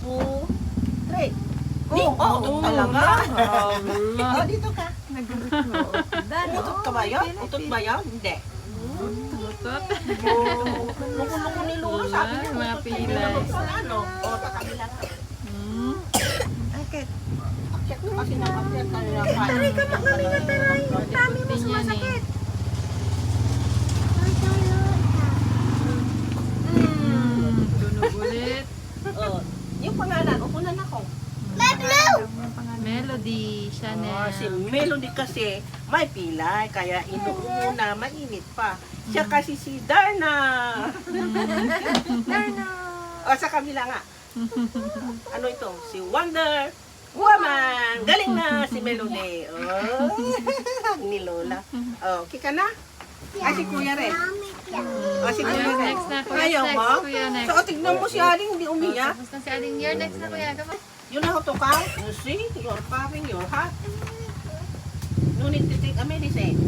2, 3. Oh, talaga. Oh, dito ka. Utot ka ba yan? Utot ba yan? Hindi. Tutot. Loko-loko ni Lolo, sabi niya. Mga utot ka. pilay. Ano? Oh, kakabila ka. Akit. Check mo kasi nakapit ka nila. Taray ka, mami na taray. Ang dami mo sumasakit. Tunog ulit. Oh, yung pangalan, upunan ako. Melody, Chanel. Oh, si Melody kasi may pilay, kaya inuuna, mainit pa. Siya kasi si Darna. Darna. O, sa kabila nga. Ano ito? Si Wonder Woman. Galing na si Melody. Oh, ni Lola. Oh, okay ka na? Ay, si Kuya rin. Oh, si Kuya rin. Next na, kuya. Ayaw Next, mo? kuya, next. So, tignan mo si Aling, hindi umiyak. Tapos na si Aling Year. Next na, kuya. Come on. You know how to count? You see? You're coughing, you're hot. No need to take a medicine.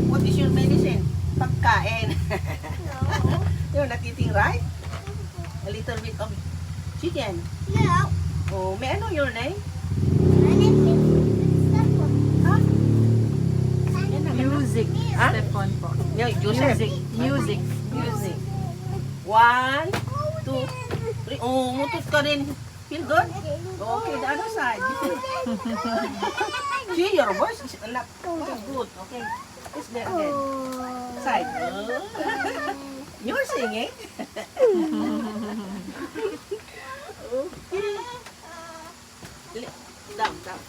What is your medicine? Pagkain. You're not eating right? A little bit of chicken. Oh, may ano your name? Ha? Yan na, ganun. Music. Ah? Step on po. Yeah, Joseph. Music. Music. 1, 2, 3. Oh, mutot ka rin. Feel good? Okay, the other side. See, your voice is a lot. That's good. Okay. It's there again. Side. You're singing. Okay. Down, down.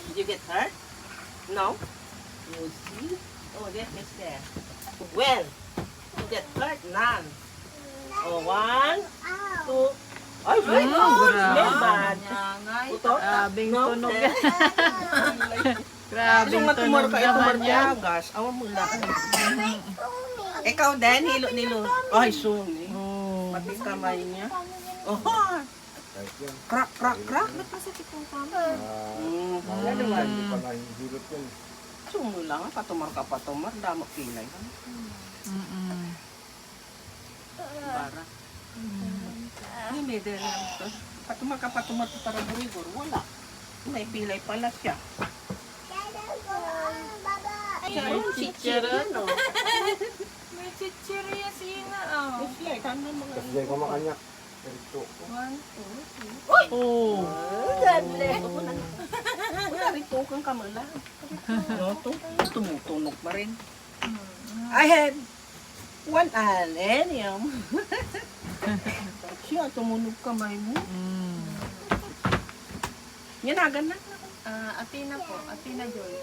Did you get hurt? No? You see? Oh, that is there. Well, you get hurt? None. Oh, 1, 2. Ay, very good. Smell bad. Utot? Grabing No? tunog yan. Grabing Yung matumor tunog ka, ito naman yan. martiagas. Awan mo lang. Ikaw din, hilo. Ay, sumi. Pati kamay niya. Oh, crack, crack, crack. Ba't masakit yung kama? Laliwan. Hindi pa lang hilot yan. Sumi lang, patumar ka patumar. Damo kilay. Para. Ay, may dere lang ito. Patumar ka patumar para burigor. Wala. May pilay pala siya. May chicharon. May chichirya sina. Siya, tama mga. Tapos dyan ko makanyak. Ito. Oh. Wala rin tukang kamala. No, tumutunog pa rin. I had one alenium. Siya, tumunog kamay mo. Yan, agan na. Athena po. Athena Joy.